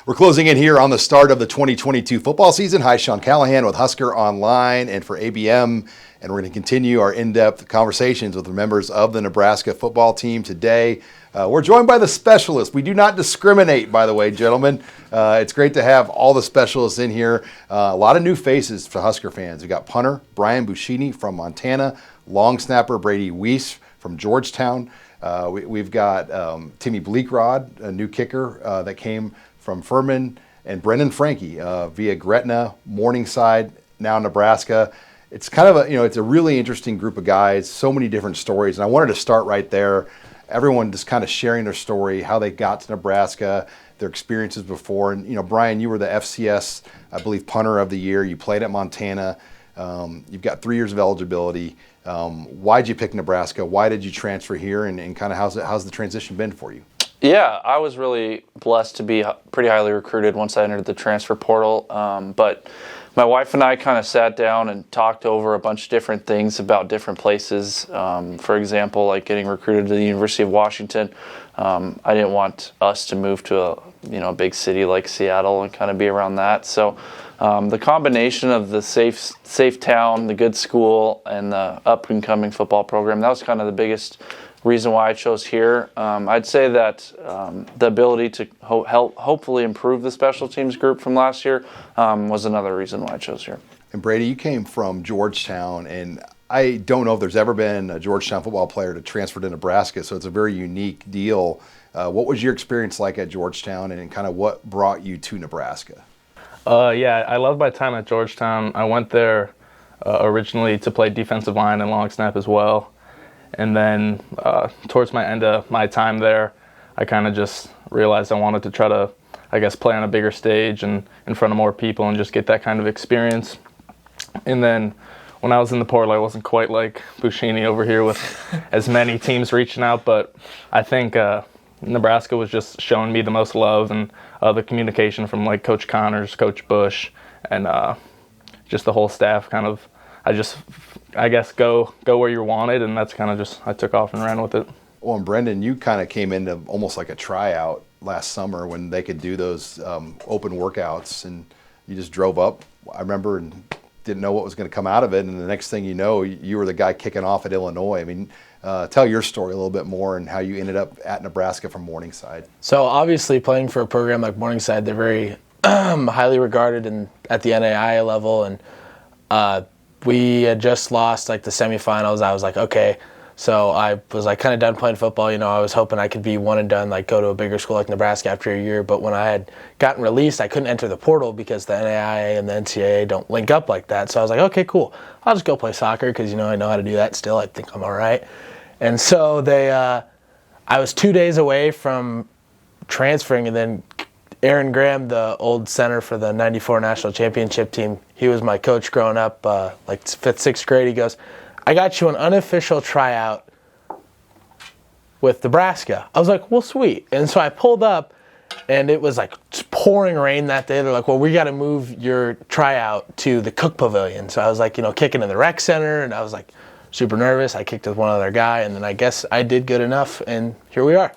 We're closing in here on the start of the 2022 football season. Hi, Sean Callahan with Husker Online and for ABM. And we're going to continue our in-depth conversations with the members of the Nebraska football team today. We're joined by the specialists. We do not discriminate, by the way, gentlemen. It's great to have all the specialists in here. A lot of new faces for Husker fans. We've got punter Brian Buschini from Montana, long snapper Brady Weiss from Georgetown. We've got Timmy Bleekrod, a new kicker that came from Furman, and Brendan Franke via Gretna, Morningside, now Nebraska. It's kind of it's a really interesting group of guys, so many different stories. And I wanted to start right there. Everyone just kind of sharing their story, how they got to Nebraska, their experiences before. And, Brian, you were the FCS, I believe, punter of the year. You played at Montana. You've got 3 years of eligibility. Why'd you pick Nebraska? Why did you transfer here? And kind of how's the transition been for you? Yeah, I was really blessed to be pretty highly recruited once I entered the transfer portal. But my wife and I kind of sat down and talked over a bunch of different things about different places. For example, like getting recruited to the University of Washington. I didn't want us to move to a big city like Seattle and kind of be around that. So the combination of the safe town, the good school, and the up-and-coming football program, that was kind of the biggest reason why I chose here. I'd say that the ability to help hopefully improve the special teams group from last year was another reason why I chose here. And Brady, you came from Georgetown, and I don't know if there's ever been a Georgetown football player to transfer to Nebraska, so it's a very unique deal. What was your experience like at Georgetown, and kind of what brought you to Nebraska? Yeah, I loved my time at Georgetown. I went there originally to play defensive line and long snap as well. And then towards my end of my time there, I kind of just realized I wanted to try to, play on a bigger stage and in front of more people and just get that kind of experience. And then when I was in the portal, I wasn't quite like Buschini over here with as many teams reaching out, but I think Nebraska was just showing me the most love, and the communication from like Coach Connors, Coach Bush, and just the whole staff kind of, go where you're wanted, and that's kind of just, I took off and ran with it. Well, and Brendan, you kind of came into almost like a tryout last summer when they could do those open workouts, and you just drove up, I remember, and didn't know what was going to come out of it, and the next thing you know, you were the guy kicking off at Illinois. I mean, tell your story a little bit more and how you ended up at Nebraska from Morningside. So obviously playing for a program like Morningside, they're very highly regarded at the NAIA level, and we had just lost like the semifinals. I was like, okay. So I was like kind of done playing football. I was hoping I could be one and done, like go to a bigger school like Nebraska after a year. But when I had gotten released, I couldn't enter the portal because the NAIA and the NCAA don't link up like that. So I was like, okay, cool. I'll just go play soccer because, I know how to do that still. I think I'm all right. And so I was 2 days away from transferring, and then Aaron Graham, the old center for the 94 national championship team, he was my coach growing up, like 5th, 6th grade. He goes, I got you an unofficial tryout with Nebraska. I was like, well, sweet. And so I pulled up, and it was like pouring rain that day. They're like, well, we got to move your tryout to the Cook Pavilion. So I was like, kicking in the rec center, and I was like super nervous. I kicked with one other guy, and then I guess I did good enough, and here we are.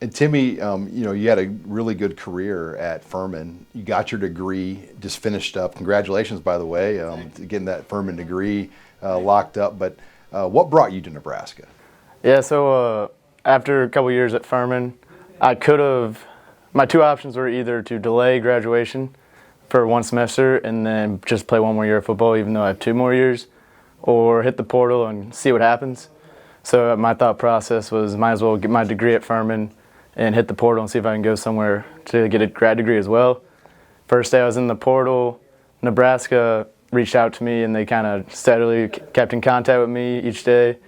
And Timmy, you had a really good career at Furman. You got your degree, just finished up. Congratulations, by the way, getting that Furman degree locked up. But what brought you to Nebraska? Yeah, so after a couple years at Furman, my 2 options were either to delay graduation for 1 semester and then just play 1 more year of football, even though I have 2 more years, or hit the portal and see what happens. So my thought process was might as well get my degree at Furman and hit the portal and see if I can go somewhere to get a grad degree as well. First day I was in the portal, Nebraska reached out to me, and they kind of steadily kept in contact with me each day.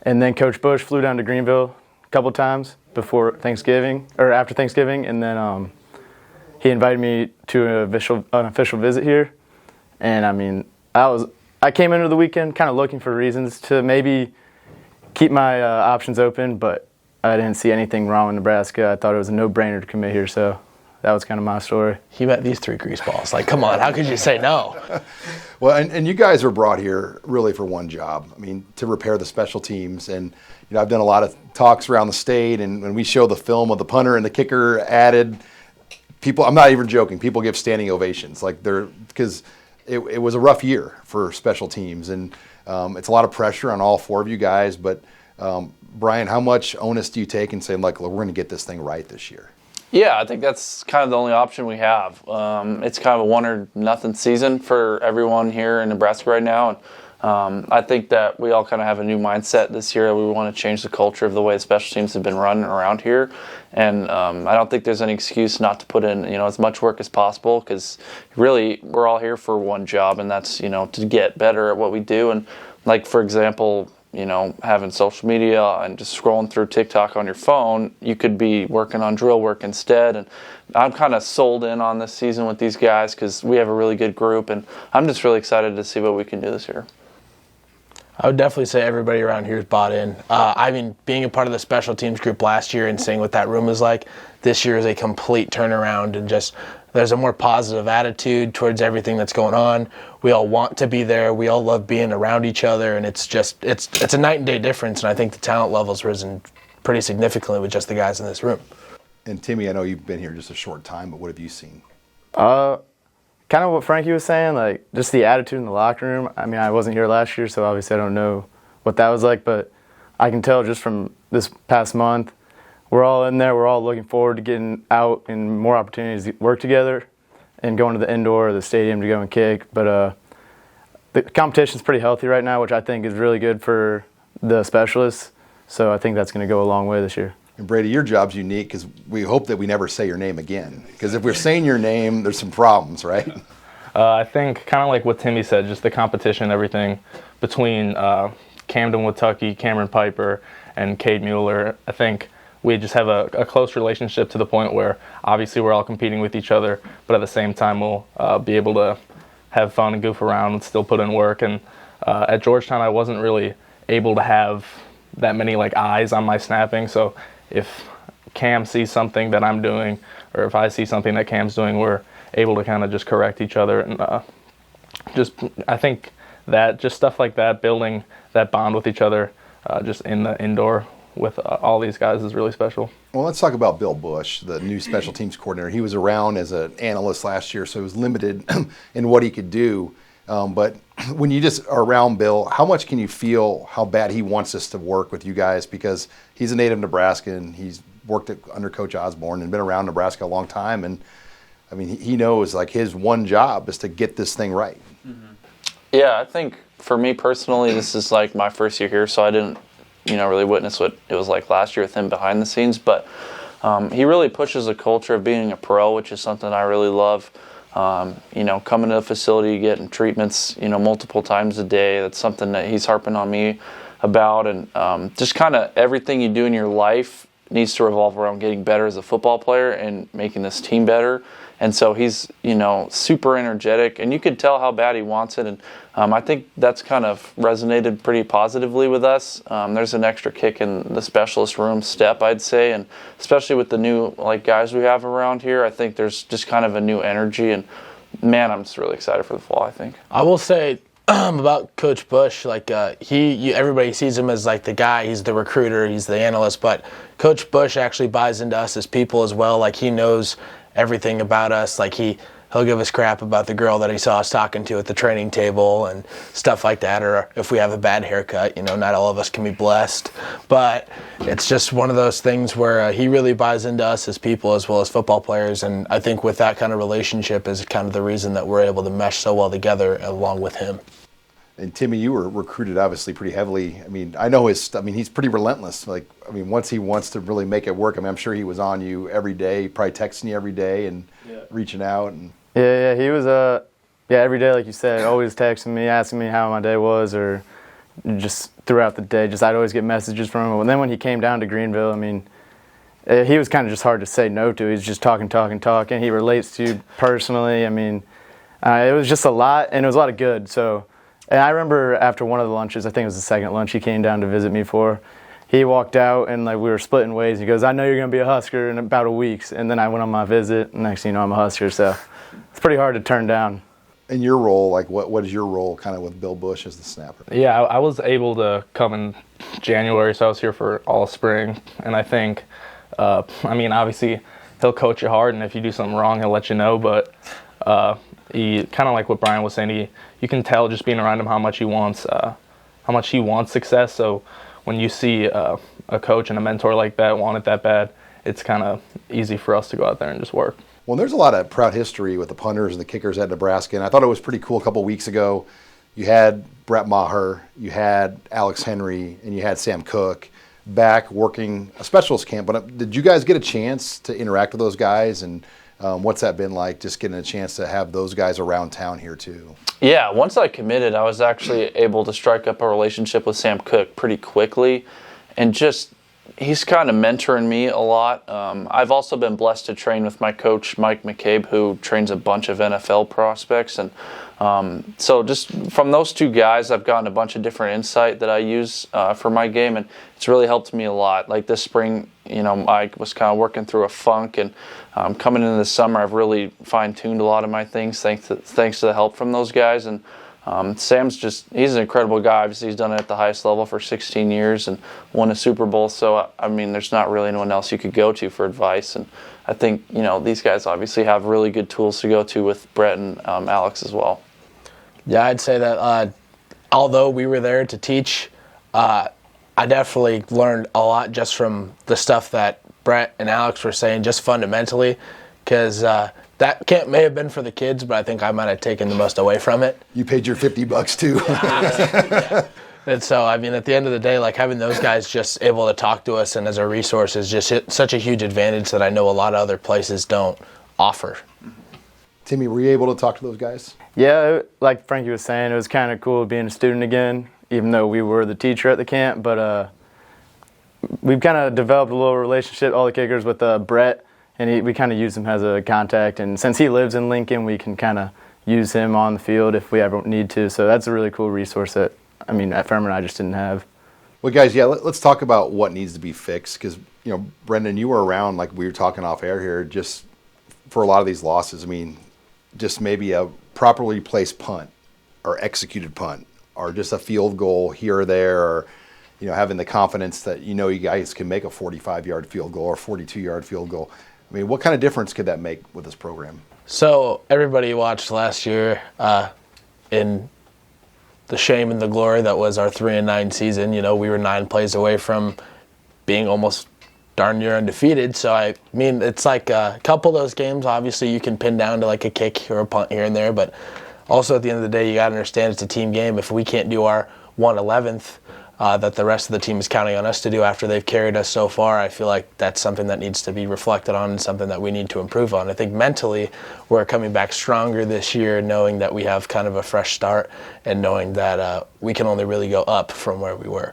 And then Coach Bush flew down to Greenville a couple times before Thanksgiving, or after Thanksgiving, and then he invited me to an official visit here. And I came into the weekend kind of looking for reasons to maybe keep my options open, but I didn't see anything wrong with Nebraska. I thought it was a no-brainer to commit here, so that was kind of my story. He met these 3 greaseballs. Like, come on, how could you say no? Well, and you guys were brought here really for one job. To repair the special teams. And I've done a lot of talks around the state, and when we show the film of the punter and the kicker added, people, I'm not even joking, people give standing ovations. Like because it was a rough year for special teams, and it's a lot of pressure on all four of you guys. But Brian, how much onus do you take in saying, like, we're going to get this thing right this year? Yeah, I think that's kind of the only option we have. It's kind of a 1-0 season for everyone here in Nebraska right now. And I think that we all kind of have a new mindset this year. We want to change the culture of the way special teams have been run around here. And I don't think there's any excuse not to put in, as much work as possible, because really we're all here for one job, and that's, to get better at what we do. And like, for example, having social media and just scrolling through TikTok on your phone, you could be working on drill work instead. And I'm kind of sold in on this season with these guys because we have a really good group, and I'm just really excited to see what we can do this year. I would definitely say everybody around here is bought in. Being a part of the special teams group last year and seeing what that room is like, this year is a complete turnaround, and just there's a more positive attitude towards everything that's going on. We all want to be there. We all love being around each other, and it's a night and day difference, and I think the talent level's risen pretty significantly with just the guys in this room. And Timmy, I know you've been here just a short time, but what have you seen? Kind of what Frankie was saying, like just the attitude in the locker room. I mean, I wasn't here last year, so obviously I don't know what that was like, but I can tell just from this past month, we're all in there. We're all looking forward to getting out and more opportunities to work together and going to the indoor or the stadium to go and kick. But the competition's pretty healthy right now, which I think is really good for the specialists. So I think that's going to go a long way this year. And Brady, your job's unique because we hope that we never say your name again. Because if we're saying your name, there's some problems, right? I think kind of like what Timmy said, just the competition, everything between Camden Watucky, Cameron Piper, and Cade Mueller. I think we just have a close relationship to the point where obviously we're all competing with each other, but at the same time we'll be able to have fun and goof around and still put in work. And at Georgetown, I wasn't really able to have that many eyes on my snapping, so if Cam sees something that I'm doing, or if I see something that Cam's doing, we're able to kind of just correct each other. And I think that just stuff like that, building that bond with each other, just in the indoor with all these guys is really special. Well, let's talk about Bill Bush, the new special teams coordinator. He was around as an analyst last year, so he was limited in what he could do. But when you just are around Bill, how much can you feel how bad he wants us to work with you guys? Because he's a native Nebraskan. He's worked under Coach Osborne and been around Nebraska a long time. And, I mean, he knows, his one job is to get this thing right. Mm-hmm. Yeah, I think for me personally, this is, my first year here, so I didn't, really witness what it was like last year with him behind the scenes. But he really pushes a culture of being a pro, which is something I really love. Coming to the facility, getting treatments, multiple times a day. That's something that he's harping on me about. And just kind of everything you do in your life needs to revolve around getting better as a football player and making this team better. And so he's, super energetic, and you could tell how bad he wants it. And I think that's kind of resonated pretty positively with us. There's an extra kick in the specialist room step, I'd say, and especially with the new guys we have around here, I think there's just kind of a new energy. And man, I'm just really excited for the fall, I think. I will say about Coach Bush, everybody sees him as the guy, he's the recruiter, he's the analyst, but Coach Bush actually buys into us as people as well. He knows everything about us. He'll give us crap about the girl that he saw us talking to at the training table and stuff like that, or if we have a bad haircut. Not all of us can be blessed, but it's just one of those things where he really buys into us as people as well as football players. And I think with that kind of relationship is kind of the reason that we're able to mesh so well together along with him. And Timmy, you were recruited obviously pretty heavily. I mean, I know he's pretty relentless. Once he wants to really make it work, I'm sure he was on you every day, probably texting you every day and reaching out. And Yeah, he was every day, like you said, always texting me, asking me how my day was, or just throughout the day. I'd always get messages from him. And then when he came down to Greenville, he was kind of just hard to say no to. He's just talking. He relates to you personally. It was just a lot, and it was a lot of good. So. And I remember after one of the lunches, I think it was the second lunch he came down to visit me for, he walked out and we were splitting ways. He goes, "I know you're going to be a Husker in about a week." And then I went on my visit, and next thing you know, I'm a Husker. So it's pretty hard to turn down. In your role, what is your role kind of with Bill Bush as the snapper? Yeah, I was able to come in January, so I was here for all spring. And I think, obviously he'll coach you hard, and if you do something wrong, he'll let you know. But he kind of like what Brian was saying. You can tell just being around him how much he wants success. So when you see a coach and a mentor like that want it that bad, it's kind of easy for us to go out there and just work. Well, there's a lot of proud history with the punters and the kickers at Nebraska, and I thought it was pretty cool. A couple of weeks ago, you had Brett Maher, you had Alex Henry, and you had Sam Cook back working a specialist camp. But did you guys get a chance to interact with those guys, and what's that been like, just getting a chance to have those guys around town here too? Yeah, once I committed, I was actually able to strike up a relationship with Sam Cook pretty quickly, and he's kind of mentoring me a lot. I've also been blessed to train with my coach, Mike McCabe, who trains a bunch of NFL prospects. And so just from those two guys, I've gotten a bunch of different insight that I use for my game, and it's really helped me a lot. Like this spring, I was kind of working through a funk, and coming into the summer, I've really fine-tuned a lot of my things thanks to the help from those guys. And Sam's he's an incredible guy. Obviously, he's done it at the highest level for 16 years and won a Super Bowl. So, I mean, there's not really anyone else you could go to for advice. And I think, these guys obviously have really good tools to go to with Brett and Alex as well. Yeah, I'd say that although we were there to teach, I definitely learned a lot just from the stuff that Brett and Alex were saying, just fundamentally, because that camp may have been for the kids, but I think I might have taken the most away from it. You paid your $50 too. Yeah. And so, I mean, at the end of the day, like having those guys just able to talk to us and as a resource is just such a huge advantage that I know a lot of other places don't offer. Timmy, were you able to talk to those guys? Yeah, like Frankie was saying, it was kind of cool being a student again, even though we were the teacher at the camp. But we've kind of developed a little relationship, all the kickers, with Brett, and we kind of use him as a contact. And since he lives in Lincoln, we can kind of use him on the field if we ever need to. So that's a really cool resource that, at Furman I just didn't have. Well, guys, yeah, let's talk about what needs to be fixed because, Brendan, you were around, like we were talking off air here, just for a lot of these losses. Just maybe a properly placed punt or executed punt or just a field goal here or there or, having the confidence that, you guys can make a 45-yard field goal or 42-yard field goal. What kind of difference could that make with this program? So everybody watched last year in the shame and the glory that was our 3-9 season. We were 9 plays away from being almost darn near undefeated. So, it's like a couple of those games, obviously, you can pin down to like a kick or a punt here and there. But also at the end of the day, you got to understand it's a team game. If we can't do our 1/11th, that the rest of the team is counting on us to do after they've carried us so far, I feel like that's something that needs to be reflected on and something that we need to improve on. I think mentally we're coming back stronger this year, knowing that we have kind of a fresh start and knowing that we can only really go up from where we were.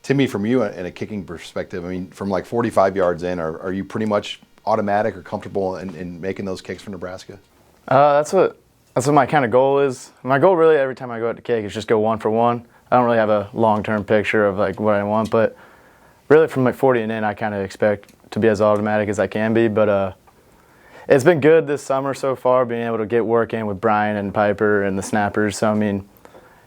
Timmy, from you in a kicking perspective, from like 45 yards in, are you pretty much automatic or comfortable in making those kicks for Nebraska? That's what my kind of goal is. My goal really every time I go out to kick is just go 1 for 1. I don't really have a long-term picture of like what I want, but really from like 40 and in, I kind of expect to be as automatic as I can be. But it's been good this summer so far, being able to get work in with Brian and Piper and the snappers. So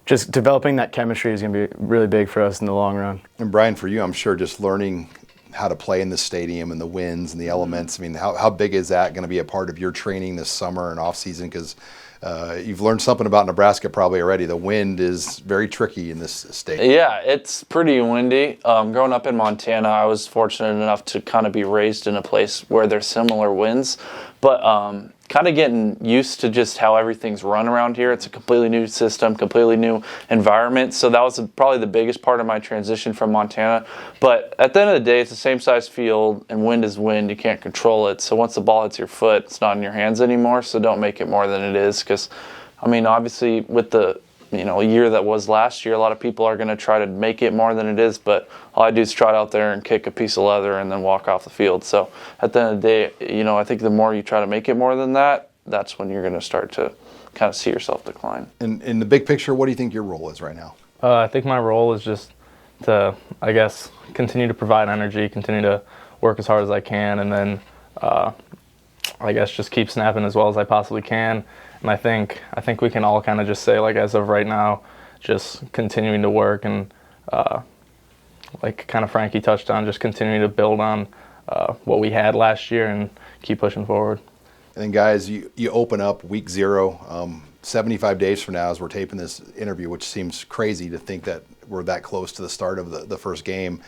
just developing that chemistry is going to be really big for us in the long run. And Brian, for you, I'm sure just learning how to play in the stadium and the winds and the elements. How big is that going to be a part of your training this summer and off season? Because you've learned something about Nebraska probably already. The wind is very tricky in this state. Yeah, it's pretty windy. Growing up in Montana, I was fortunate enough to kind of be raised in a place where there's similar winds. But kind of getting used to just how everything's run around here. It's a completely new system, completely new environment. So that was probably the biggest part of my transition from Montana. But at the end of the day, it's the same size field, and wind is wind. You can't control it. So once the ball hits your foot, it's not in your hands anymore. So don't make it more than it is. Because, obviously with the year that was last year, a lot of people are going to try to make it more than it is, but all I do is trot out there and kick a piece of leather and then walk off the field. So at the end of the day, I think the more you try to make it more than that, that's when you're going to start to kind of see yourself decline. And in the big picture, what do you think your role is right now? I think my role is just to, continue to provide energy, continue to work as hard as I can, and then just keep snapping as well as I possibly can. And I think we can all kind of just say, like, as of right now, just continuing to work and, kind of Frankie touched on, just continuing to build on what we had last year and keep pushing forward. And then, guys, you open up week 0, 75 days from now as we're taping this interview, which seems crazy to think that we're that close to the start of the first game.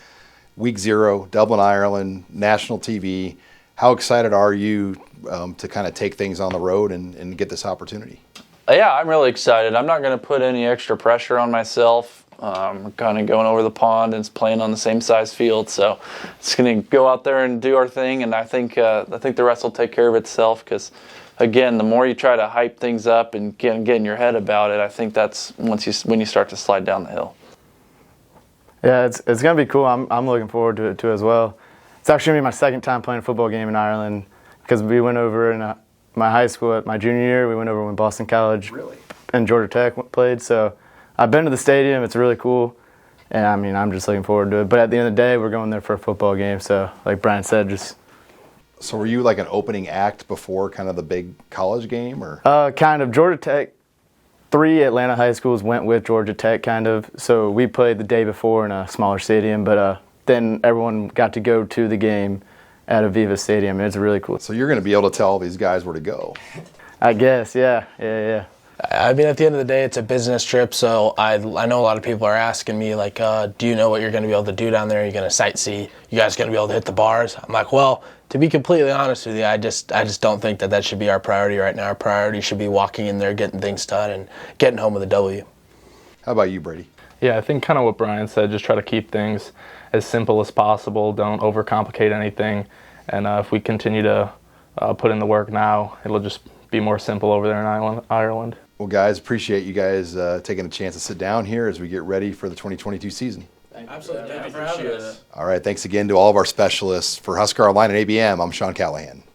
Week 0, Dublin, Ireland, national TV. How excited are you to kind of take things on the road and get this opportunity? Yeah, I'm really excited. I'm not going to put any extra pressure on myself. We're kind of going over the pond and playing on the same size field, so it's going to go out there and do our thing. And I think the rest will take care of itself. Because, again, the more you try to hype things up and get in your head about it, I think that's when you start to slide down the hill. Yeah, it's going to be cool. I'm looking forward to it too as well. It's actually going to be my second time playing a football game in Ireland, because we went over in my high school at my junior year. We went over when Boston College and Georgia Tech played. So I've been to the stadium. It's really cool. And, I mean, I'm just looking forward to it. But at the end of the day, we're going there for a football game. So, like Brian said, just... So were you like an opening act before kind of the big college game? Or kind of. Georgia Tech, 3 Atlanta high schools went with Georgia Tech, kind of. So we played the day before in a smaller stadium. But then everyone got to go to the game at Aviva Stadium. It's really cool. So you're going to be able to tell all these guys where to go. I guess, yeah. I mean, at the end of the day, it's a business trip, so I know a lot of people are asking me, like, do you know what you're going to be able to do down there? Are you going to sightsee? You guys going to be able to hit the bars? I'm like, well, to be completely honest with you, I just don't think that should be our priority right now. Our priority should be walking in there, getting things done, and getting home with a W. How about you, Brady? Yeah, I think kind of what Brian said, just try to keep things as simple as possible. Don't overcomplicate anything. And if we continue to put in the work now, it'll just be more simple over there in Ireland. Well, guys, appreciate you guys taking a chance to sit down here as we get ready for the 2022 season. Absolutely. Thank you for having us. All right, thanks again to all of our specialists. For Husker Online and ABM, I'm Sean Callahan.